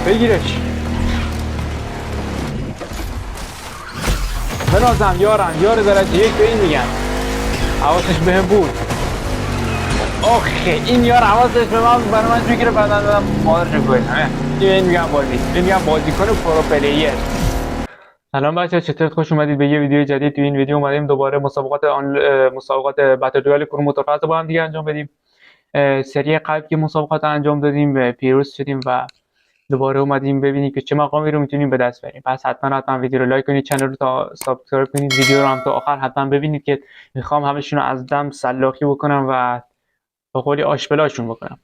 بگیرش. بنازم یار درجه یک به این میگن. حواسش بهم بود. اوکی این یار حواسش به من برای من میگیره بعدا دادم مادرشو کنم. این میگم بازیکن پرو پلیر. سلام بچه‌ها، چطورید؟ خوش اومدید به یه ویدیو جدید. تو این ویدیو اومدیم دوباره مسابقات بتل رویال کرون موتورکارت با هم دیگه انجام بدیم. سری قبل که مسابقات انجام دادیم پیروز شدیم و دوباره اومدیم ببینیم که چه مقامی رو میتونیم به دست بریم. پس حتما ویدیو رو لایک کنید، چنل رو تا سابسکرایب کنید، ویدیو رو هم تا آخر حتما ببینید که میخوام همشون رو از دم سلاخی بکنم و به قولی آشپلاشون بکنم.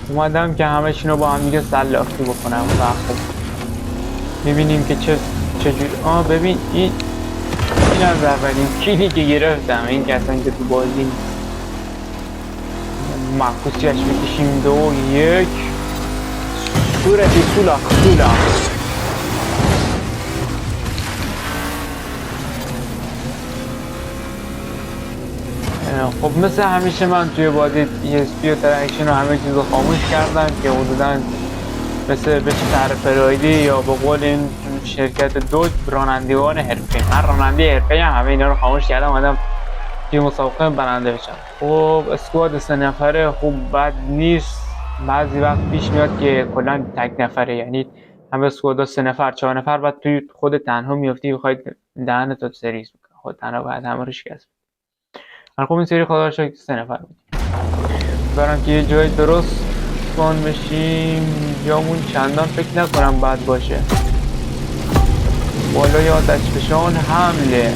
اومدم که همشون رو با هم دیگه سلاخی بکنم و خب میبینیم که چجوری. ببین این از اولین کیلی که گرفتم. این که اصلا که تو بازی معکوسیش بکشیم 2 1 صورتی سولاخ. خب مثل همیشه من توی بازی ESP و ترکشن و همه چیز رو خاموش کردم که حدودا مثل بشه تعرف رایدی یا به قول این شرکت دوج رانندگان حرفه‌ای. من راننده حرفه‌ای همه اینا رو خاموش کردم اومدم توی مسابقه برنده بشم. خب اسکواد 3 نفره خوب بد نیست. بعضی وقت پیش میاد که کلا تک نفره، یعنی همه اسکواد 3 نفر 4 نفر بعد توی خود تنها میافتی بخواید دهنت سرویس بکنی. خود تنها بعد همه رو شکست. خب این سری خدا رو شکر 3 نفر بود. برام که یه جای درست سپان بشیم. جامون چندان فکر نکنم بد باشه. بالای آتش فشان حمله.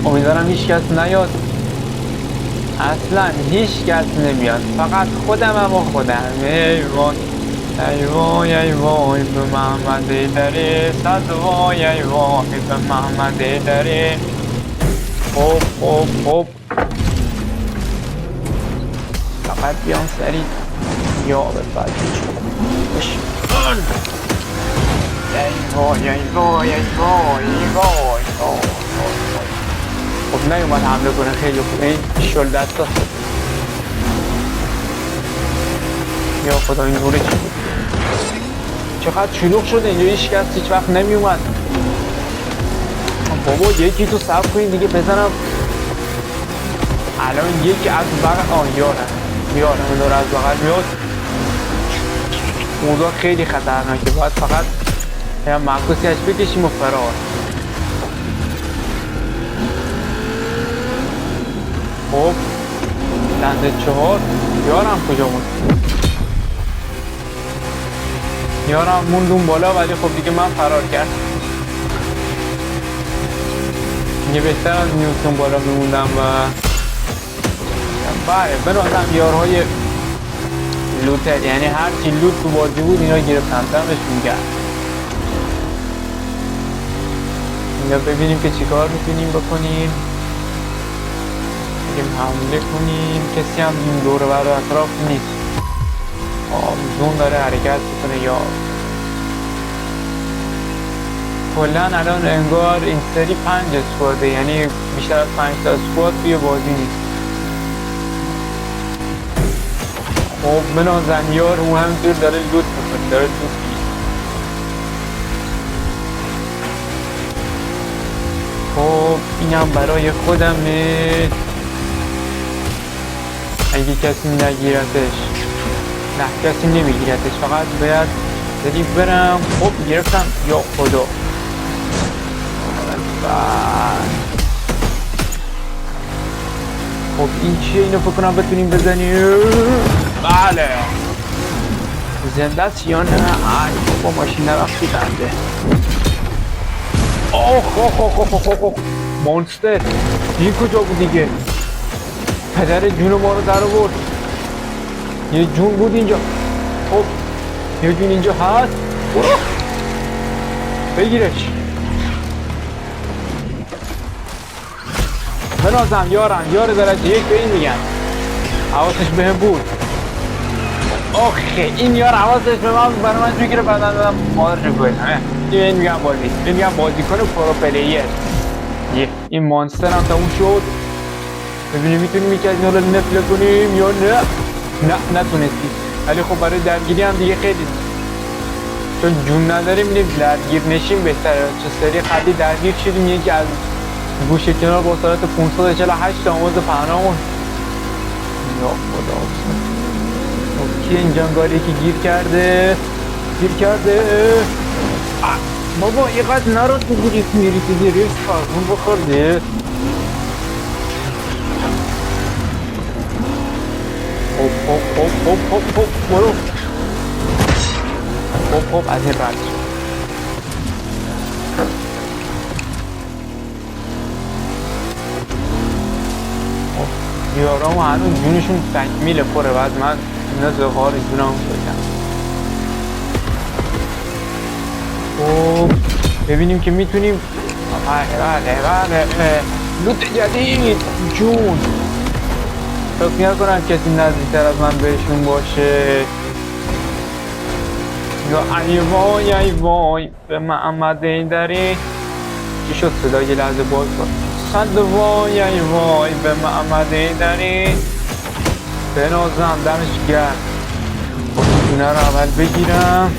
امیدوارم هیچ کس نیاد. اصلا هیچ کس نمیاد، فقط خودم و خودم. ای وای ای وای ای وای به محمد دره صد وای ای وای به محمد دره. خب فقط بیام سریع یا به بعد ای وای ای وای ای وای ای وای. خب نیومد حمله کنه، خیلی خوب. این شل دست هست. یا خدا این نوره چی بود؟ چقدر شلوغ شده اینجا، هیچ کس هیچ وقت نمیومد. بابا یکی تو صبر کنید دیگه بزنم. الان یکی از بغل یارم داره از بغل میاد. موضوع خیلی خطرناکه، باید فقط معکوسیش بکشیم و فرار. خب لنده 4 یارم کجا موند؟ یارم موندون بالا ولی خب دیگه من فرار کردم. یه بهتر از نیوتون بالا میموندم و بله بنازم یارهای لوتر، یعنی هرچی لوت تو بازی بود اینا گرفتن دمشون گرم. اینجا ببینیم که چیکار میتونیم بکنیم. بگیم حمله کنیم. کسی هم این دور بر اطراف نیست. زون داره حرکت بکنه یا کلا الان انگار این سری 5 اسکواده، یعنی بیشتر از 5 تا اسکواد توی بازی نیست. خب بنازم یار اون همینطور داره لوت میکنه. خب اینم برای خودمه. اگه کسی نگیرتش، نه کسی نمیگیرتش، فقط باید زدی برم. خب گرفتم یا خدا. خب این چیه؟ اینو فکر کنم بتونیم بزنیم. بله زنده است یا نه؟ با ماشین نرفتی بنده. مونستر این کجا بود دیگه؟ پدر جون ما رو در آورد. یه جون بود اینجا. خب یه جون اینجا هست. برو بگیرش. بنازم یار درجه یک به این میگن حواسش بهم بود. اوکی این یار حواسش به من برای من میگیره بعدا دادم مادرش رو گویدم. این میگم بازیکن پرو پلیر. این مانستر هم تموم شد. ببینیم میتونیم یکی از اینا رو نفله کنیم یا نه نتونستیم. ولی خب برای درگیری هم دیگه خیلی چون جون نداریم درگیر نشیم بهتره. چه سری قبلی درگیر شدیم یکی از گوشه کنار با سرعت 548 آموز پهنامون. یا خدا اوکی اینجا انگاری که گیر کرده بابا اینقدر نرو تو میری تو ریس فرمون بخورده. هوپ برو هوپ از این رد یارام هنوز جونشون تکمیل پره بعد من اینا زغار جونم بگم. ببینیم که میتونیم بله لوت جدید جون. فکر نکنم کسی نزدیکتر از من بهشون باشه. یا ای وای به محمد ایدری چی شد صدا یه لحظه باز کن. صد وای ای وای به محمد ایدری بنازم دمش گرد. اینه رو اول بگیرم.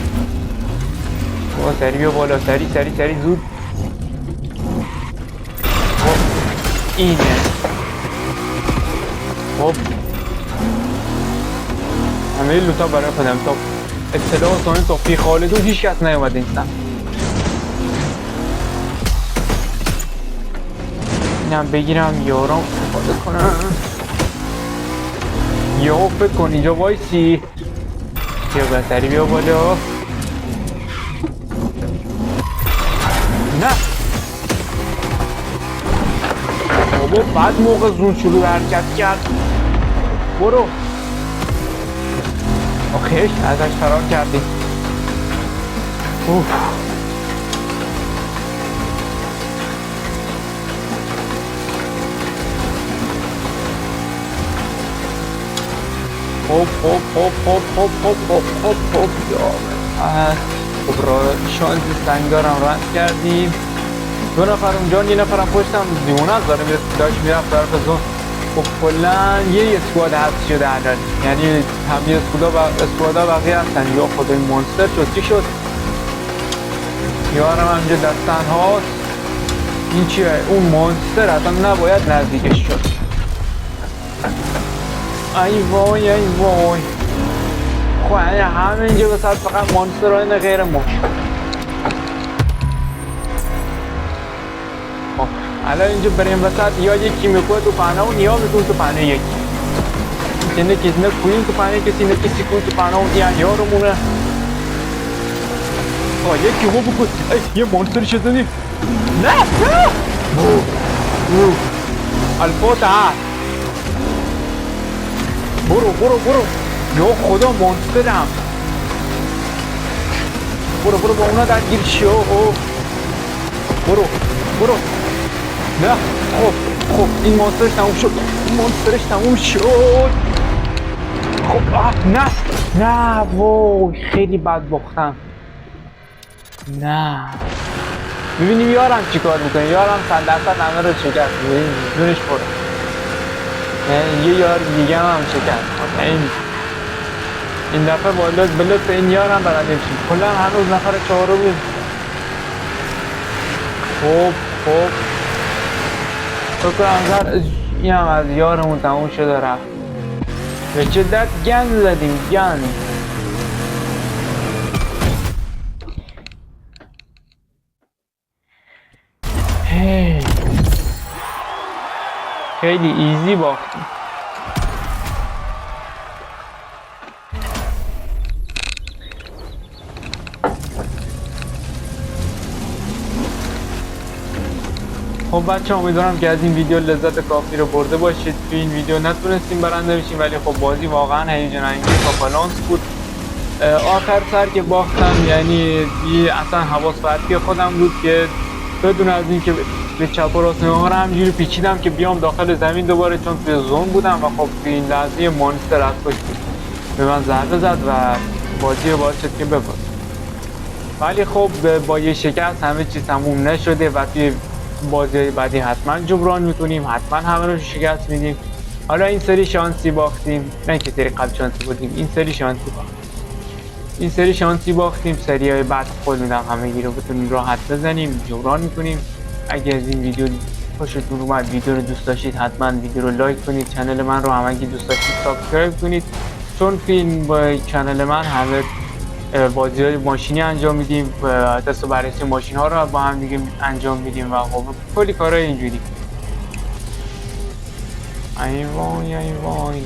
سری بیا بالا سری زود. اینه خب همه لوتا برای خودم تا اطلاع سانی توفیق خالدون هیچ کس نیومده این سمت. اینم بگیرم یارم استفاده کنم. یهو فکر کن اینجا وایسی. بیا بسری بیا بالا. نه بابا بعد موقع زون شروع حرکت کرد. برو آخیش ازش فرار کردیم. هوپ خب را شانس سنگارم رد کردیم. دو نفر اونجا یه نفرم پشتم دیونت داره داشت میرفت طرف زون. خب کلن یه اسکواد حذف شده الان یعنی هم یه اسکوادا بقیه هستن. یا خدای مونستر شد چی شد. یارم هم اینجا دستن هاست. این چیه اون مونستر اصلا نباید نزدیکش شد. ای وای خب همه اینجا بسید فقط مونستر های غیر مونستر. الان اینجا بریم وسط یا یکی میکنه تو پهنه اون یا میکنه تو پهنه یکی. اینه کسی نه کوین تو پهنه کسی نه کسی کوین تو پهنه اون یعنی ها رو مونه. یکی هو بکن یه مونستر شدنی. نه الفوت برو یا خدا مونستر هم. برو با اونا درگیر شو. برو نه خب این مونسترش تموم شد. خب نه وای خیلی بد باختم. نه ببینیم یارم چی کار میکنه. یارم 100% همه رو شکست دونش برو. یه یار دیگه هم شکست. این دفعه بالا به لطف این یارم برنده میشیم. کلا هنوز نفر چهارمی. خب فکر این هم از یارمون تموم شده رفت. به شدت گند زدیم خیلی ایزی باختیم. خب بچه امیدوارم که از این ویدیو لذت کافی رو برده باشید. تو این ویدیو نتونستیم برنده بشیم ولی خب بازی واقعا هیجان انگیز و بالانس بود. آخر سر که باختم یعنی اصلا حواس پرتی خودم بود که بدون از اینکه به چپ و راست نگاه رو همجوری پیچیدم که بیام داخل زمین دوباره، چون توی زون بودم و خب توی این لحظه مانستر از پشت به من ضربه زد و بازی رو باعث شد که ببازم. ولی خب با یه شکست همه چیز تموم نشده و توی بازی بعدی حتما جبران میکنیم، حتما همه رو شکست میدیم. حالا این سری شانسی باختیم، نه که سری قبل شانسی بودیم، این سری شانسی باختیم. این سری شانسی باختیم، سریای بعد قول میدم همه رو بتونیم راحت بزنیم، جبران میکنیم. اگه از این ویدیو خوشتون اومد، ویدیو رو دوست داشتید، حتما ویدیو رو لایک کنید، چنل من رو همگی دوست داشتید سابسکرایب کنید، چون فیلم با چنل من همه بازی های ماشینی انجام میدیم، دست و بررسی ماشین ها رو با هم دیگه انجام میدیم و خب کلی کارهای اینجوری. ای وای ای وای